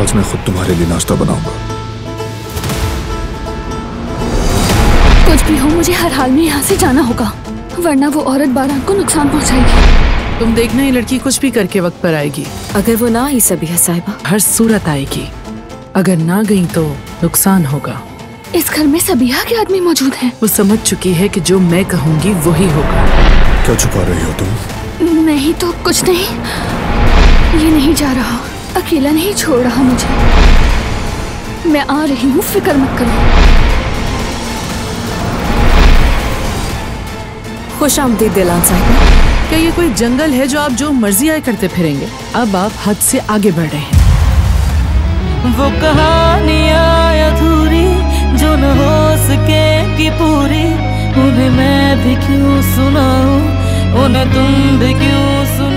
आज मैं खुद तुम्हारे लिए नाश्ता बनाऊंगा। कुछ भी हो, मुझे हर हाल में यहाँ से जाना होगा, वरना वो औरत बारात को नुकसान पहुँचाएगी। तुम देखना, ये लड़की कुछ भी करके वक्त पर आएगी। अगर वो ना आई सबिहा साहिबा, हर सूरत आएगी। अगर ना गई तो नुकसान होगा। इस घर में सबिहा के आदमी मौजूद हैं। वो समझ चुकी है कि जो मैं कहूँगी वही होगा। क्या छुपा रही हो तुम? नहीं तो कुछ नहीं, ये नहीं जा रहा, अकेला नहीं छोड़ रहा मुझे। मैं आ रही हूँ, फिक्र मत करो। खुश आमदीद दिलान साहिबा। क्या ये कोई जंगल है जो आप जो मर्जी आए करते फिरेंगे? अब आप हद से आगे बढ़ रहे हैं। वो कहानियाँ अधूरी जो न हो सकेगी पूरी, उन्हें मैं भी क्यों सुनाऊं, उन्हें तुम भी क्यों सुनाओ।